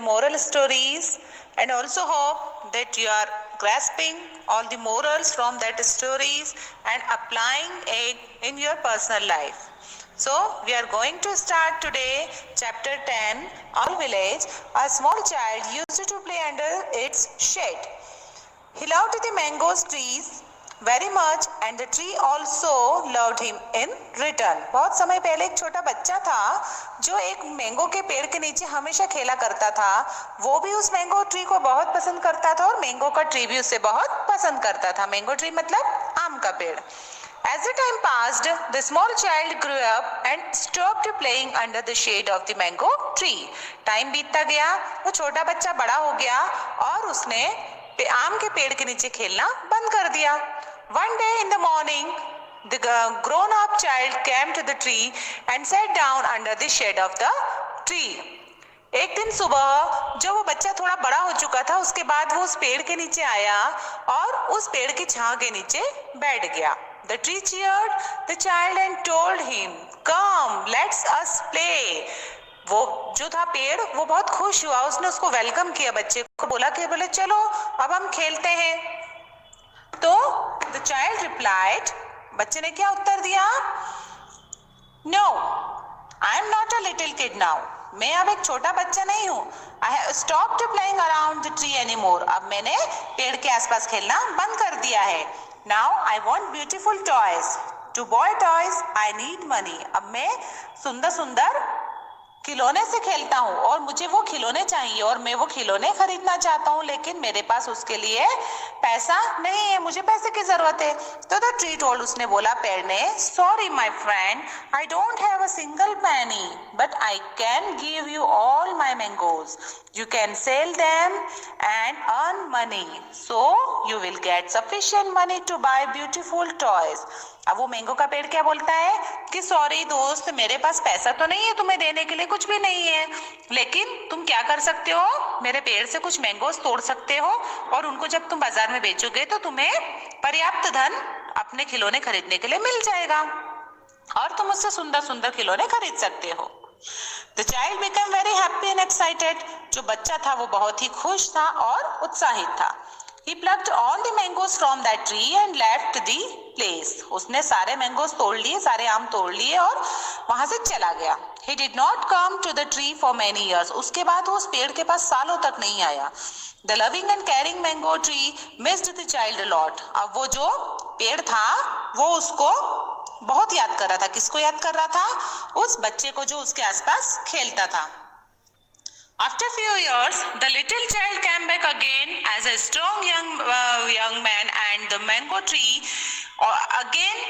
moral stories, and also hope that you are grasping all the morals from that stories and applying it in your personal life. So we are going to start today chapter 10, All Village. A small child used to play under its shade. He loved the mango trees very much and the tree also loved him in return. बहुत समय पहले एक छोटा बच्चा था जो एक mango के पेड़ के नीचे हमेशा खेला करता था. वो भी उस मैंगो ट्री को बहुत पसंद करता था और मैंगो का ट्री भी उसे बहुत पसंद करता था. मैंगो ट्री मतलब आम का पेड़. As the time passed, the small child grew up and stopped playing under the shade of the mango tree. Time बीतता गया, वो छोटा बच्चा बड़ा हो गया और उसने आम के पेड़ के नीचे खेलना बंद कर दिया. One day in the morning, the grown-up child came to the tree and sat down under the shade of the tree. एक दिन सुबह जब वो बच्चा थोड़ा बड़ा हो चुका था, उसके बाद वो उस पेड़ के नीचे आया और उस पेड़ की छांव के नीचे बैठ गया. The tree cheered the child and told him, "Come, let's us play." वो जो था पेड़ वो बहुत खुश हुआ, उसने उसको वेलकम किया, बच्चे को बोले चलो अब हम खेलते हैं. तो the child replied, बच्चे ने क्या उत्तर दिया? No, I am not a little kid now. मैं अब एक छोटा बच्चा नहीं हूँ. I have stopped playing around the tree anymore. अब मैंने पेड़ के आसपास खेलना बंद कर दिया है. Now I want beautiful toys. To buy toys, I need money. अब मैं सुंदर सुंदर खिलौने से खेलता हूँ और मुझे वो खिलौने चाहिए और मैं वो खिलौने खरीदना चाहता हूँ, लेकिन मेरे पास उसके लिए पैसा नहीं है, मुझे पैसे की जरूरत है. तो द ट्री टोल्ड, उसने बोला पेड़ ने, sorry my friend, I don't have a single penny, but I can give you all my mangoes. You can sell them and earn money, so you will get sufficient money to buy beautiful toys. अब वो mango का पेड़ क्या बोलता है कि sorry दोस्त, मेरे पास पैसा तो नहीं है तुम्हें देने के लिए, कुछ भी नहीं है, लेकिन तुम क्या कर सकते हो, मेरे पेड़ से कुछ मैंगोस तोड़ सकते हो और उनको जब तुम बाजार में बेचोगे तो तुम्हें पर्याप्त धन अपने खिलौने खरीदने के लिए मिल जाएगा और तुम उससे सुंदर सुंदर खिलौने खरीद सकते हो. The child became very happy and excited. जो बच्चा था वो बहुत ही खुश था और उत्साहित था. He plucked all the mangoes from that tree and left the place. उसने सारे मैंगोस तोड़ लिए, सारे आम तोड़ लिए और वहां से चला गया. He did not come to the tree for many years. उसके बाद वो उस पेड़ के पास सालों तक नहीं आया. The loving and caring mango tree missed the child a lot. अब वो जो पेड़ था वो उसको बहुत याद कर रहा था. किसको याद कर रहा था? उस बच्चे को जो उसके आसपास खेलता था. After few years, the little child came back again as a strong young man, and the mango tree again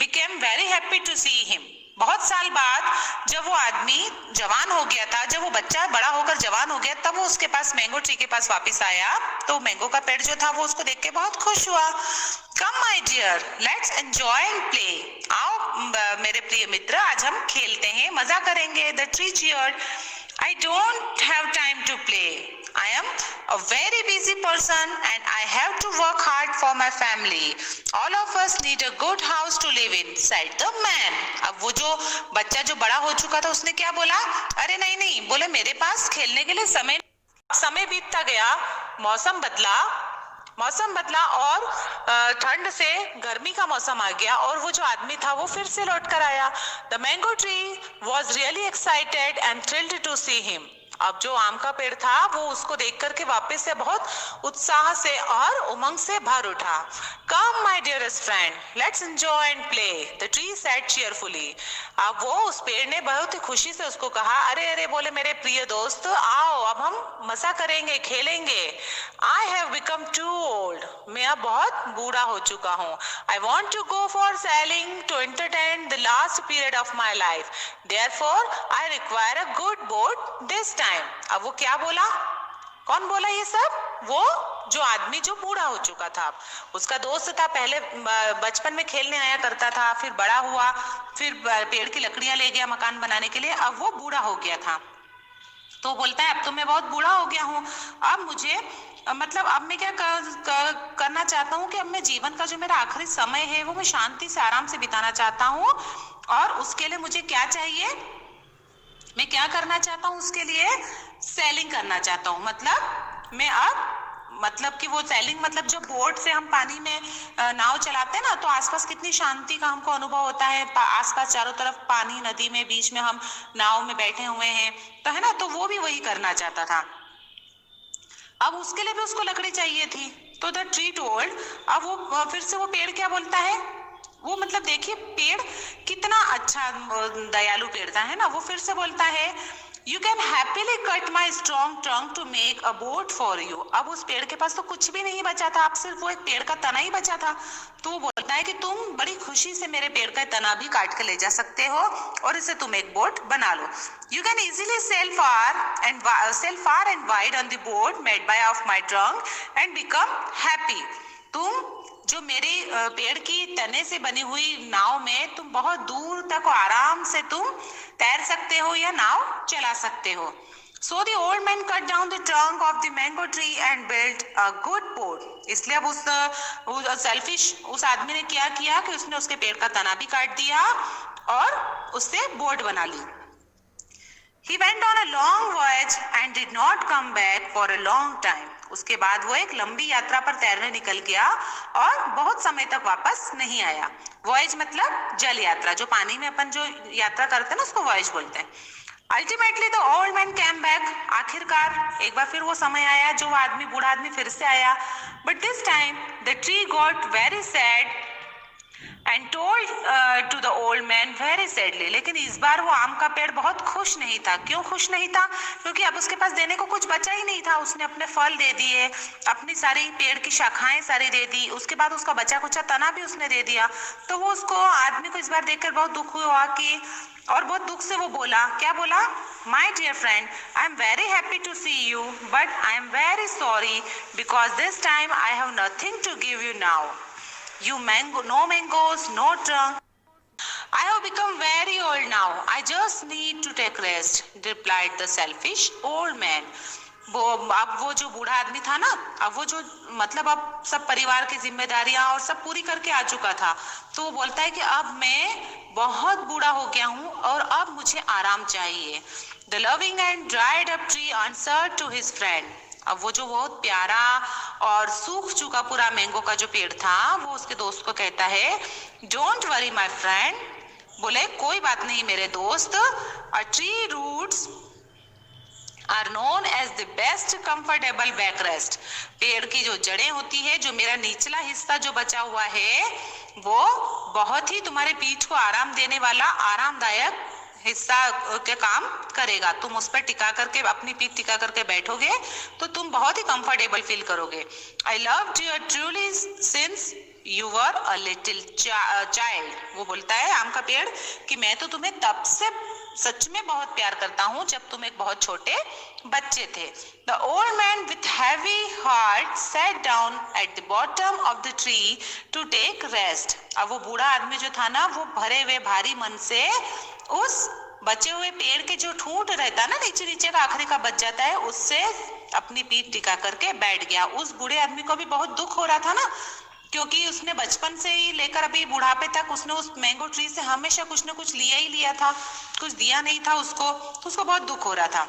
became very happy to see him. बहुत साल बाद जब वो आदमी जवान हो गया था, जब वो बच्चा बड़ा होकर जवान हो गया, तब वो उसके पास मैंगो ट्री के पास वापस आया. तो मैंगो का पेड़ जो था वो उसको देख के बहुत खुश हुआ. Come my dear, let's enjoy and play. आओ मेरे प्रिय मित्र, आज हम खेलते हैं, मजा करेंगे. The tree cheered. I don't have time to play. I am a very busy person and I have to work hard for my family. All of us need a good house to live in, said the man. अब वो जो बच्चा जो बड़ा हो चुका था उसने क्या बोला? अरे नहीं, बोले मेरे पास खेलने के लिए समय बीतता गया, मौसम बदला और ठंड से गर्मी का मौसम आ गया और वो जो आदमी था वो फिर से लौट कर आया. The mango tree was really excited and thrilled to see him. अब जो आम का पेड़ था वो उसको देख करके वापस से बहुत उत्साह से और उमंग से भर उठा. Come my dearest friend, let's enjoy and play, the tree said cheerfully. अब वो उस पेड़ ने बहुत ही खुशी से उसको कहा, अरे बोले मेरे प्रिय दोस्त, आओ अब हम मजा करेंगे, खेलेंगे. I have become too old. मैं अब बहुत बूढ़ा हो चुका हूँ. I want to go for sailing to entertain the last period of my life. Therefore, I require a good boat this time. अब वो क्या बोला? कौन बोला ये सब? वो जो आदमी जो बूढ़ा हो चुका था. उसका दोस्त था, पहले बचपन में खेलने आया करता था, फिर बड़ा हुआ, फिर पेड़ की लकड़ियां ले गया मकान बनाने के लिए. अब वो बूढ़ा हो गया था तो बोलता है अब तो मैं बहुत बूढ़ा हो गया हूँ, अब मुझे मतलब अब मैं क्या करना चाहता हूँ कि अब मैं जीवन का जो मेरा आखिरी समय है वो मैं शांति से आराम से बिताना चाहता हूँ. और उसके लिए मुझे क्या चाहिए? मैं क्या करना चाहता हूँ उसके लिए, सेलिंग करना चाहता हूँ। मतलब मैं अब, मतलब कि वो सेलिंग मतलब जो बोट से हम पानी में नाव चलाते हैं ना, तो आसपास कितनी शांति का हमको अनुभव होता है, आसपास चारों तरफ पानी, नदी में, बीच में हम नाव में बैठे हुए हैं, तो है ना, तो वो भी वही करना चाहता था। अब उसके लिए भी उसको लकड़ी चाहिए थी, तो द ट्री टोल्ड, अब वो फिर से वो पेड़ क्या बोलता है, वो मतलब देखिए पेड़ कितना अच्छा दयालु पेड़ था, है ना, वो फिर से बोलता है, you can happily cut my strong trunk to make a boat for you. अब उस पेड़ के पास तो कुछ भी नहीं बचा था, अब सिर्फ वो एक पेड़ का तना ही बचा था, तो वो बोलता है कि तुम बड़ी खुशी से मेरे पेड़ का तना भी काट के ले जा सकते हो और इसे तुम एक बोट बना लो। You can easily sail far and wide on the boat made by of my trunk and become happy. तुम जो मेरे पेड़ की तने से बनी हुई नाव में तुम बहुत दूर तक आराम से तुम तैर सकते हो या नाव चला सकते हो। So the old man cut down the trunk of the mango tree and built a good boat. इसलिए अब उस सेल्फिश उस आदमी ने क्या किया कि उसने उसके पेड़ का तना भी काट दिया और उससे बोट बना ली। He went on a long voyage and did not come back for a long time. उसके बाद वो एक लंबी यात्रा पर तैरने निकल गया और बहुत समय तक वापस नहीं आया। वॉयज मतलब जल यात्रा, जो पानी में अपन जो यात्रा करते हैं ना उसको वॉयज बोलते हैं। Ultimately the old man came back, आखिरकार एक बार फिर वो समय आया, जो आदमी, बूढ़ा आदमी फिर से आया। But this time the tree got very sad and told to the old man very sadly. लेकिन इस बार वो आम का पेड़ बहुत खुश नहीं था। क्यों खुश नहीं था? क्योंकि अब उसके पास देने को कुछ बचा ही नहीं था। उसने अपने फल दे दिए, अपनी सारी पेड़ की शाखाएं सारी दे दी, उसके बाद उसका बचा कुचा तना भी उसने दे दिया। तो वो उसको आदमी को इस बार देखकर बहुत दुख हुआ कि, और बहुत दुख से वो बोला, क्या बोला, my dear friend, I am very happy to see you but I am very sorry because this time I have nothing to give you now. You no mangoes, no trunk. I have become very old now. I just need to take rest, replied the selfish old man. अब वो जो बूढ़ा आदमी था ना, अब वो जो मतलब अब सब परिवार की जिम्मेदारियां और सब पूरी करके आ चुका था, तो वो बोलता है कि अब मैं बहुत बूढ़ा हो गया हूँ और अब मुझे आराम चाहिए। The loving and dried up tree answered to his friend. अब वो जो बहुत प्यारा और सूख चुका पूरा मैंगो का जो पेड़ था, वो उसके दोस्त को कहता है, डोंट वरी माई फ्रेंड, बोले कोई बात नहीं मेरे दोस्त, a tree roots are known as the best comfortable backrest. पेड़ की जो जड़ें होती है, जो मेरा निचला हिस्सा जो बचा हुआ है, वो बहुत ही तुम्हारे पीठ को आराम देने वाला आरामदायक हिस्सा के काम करेगा। तुम उस पर टिका करके, अपनी पीठ टिका करके बैठोगे तो तुम बहुत ही कंफर्टेबल फील करोगे। I love you truly since you were a little child. वो बोलता है आम का पेड़ कि मैं तो तुम्हें तब से सच में बहुत प्यार करता हूँ जब तुम एक बहुत छोटे बच्चे थे। The old man with heavy heart sat down at the bottom of the tree to take rest. अब वो बूढ़ा आदमी जो था ना, वो भरे हुए भारी मन से उस बचे हुए पेड़ के जो ठूंठ रहता है ना, नीचे नीचे का आखिरी का बच जाता है, उससे अपनी पीठ टिका करके बैठ गया। उस बूढ़े आदमी को भी बहुत दुख हो रहा था ना, क्योंकि उसने बचपन से ही लेकर अभी बुढ़ापे तक उसने उस मैंगो ट्री से हमेशा कुछ ना कुछ लिया ही लिया था, कुछ दिया नहीं था उसको, तो उसको बहुत दुख हो रहा था।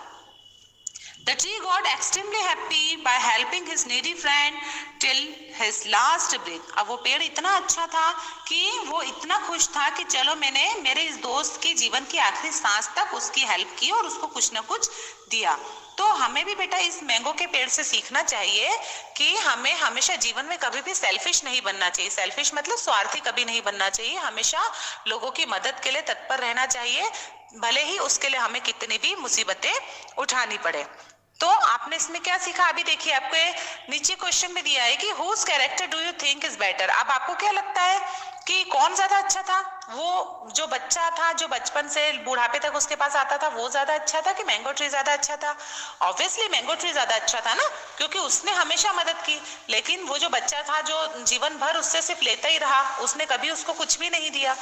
The tree got extremely happy by helping his needy friend till his last breath. अब वो पेड़ इतना अच्छा था कि वो इतना खुश था कि चलो मैंने मेरे इस दोस्त के जीवन की आखिरी सांस तक उसकी हेल्प की और उसको कुछ ना कुछ दिया। तो हमें भी बेटा इस मैंगो के पेड़ से सीखना चाहिए कि हमें हमेशा जीवन में कभी भी सेल्फिश नहीं बनना चाहिए। सेल्फिश मतलब स्वार्थी कभी नहीं बनना चाहिए, हमेशा लोगों की मदद के लिए तत्पर रहना चाहिए, भले ही उसके लिए हमें कितनी भी मुसीबतें उठानी पड़े। तो आपने इसमें क्या सीखा? अभी देखिए आपके नीचे क्वेश्चन में दिया है कि whose character do you think is better. अब आपको क्या लगता है कि कौन ज्यादा अच्छा था? वो जो बच्चा था जो बचपन से बुढ़ापे तक उसके पास आता था, वो ज्यादा अच्छा था कि मैंगो ट्री ज्यादा अच्छा था? ऑब्वियसली मैंगो ट्री ज्यादा अच्छा था ना, क्योंकि उसने हमेशा मदद की। लेकिन वो जो बच्चा था जो जीवन भर उससे सिर्फ लेता ही रहा, उसने कभी उसको कुछ भी नहीं दिया,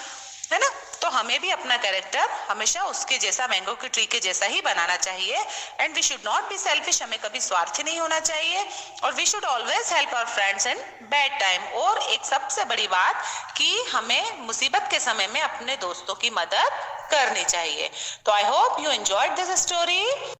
है ना। तो हमें भी अपना कैरेक्टर हमेशा उसके जैसा, मैंगो की ट्री के जैसा ही बनाना चाहिए। And we should not be selfish, हमें कभी स्वार्थी नहीं होना चाहिए। और we should always help our friends in bad time. और एक सबसे बड़ी बात कि हमें मुसीबत के समय में अपने दोस्तों की मदद करनी चाहिए। तो I hope you enjoyed this story.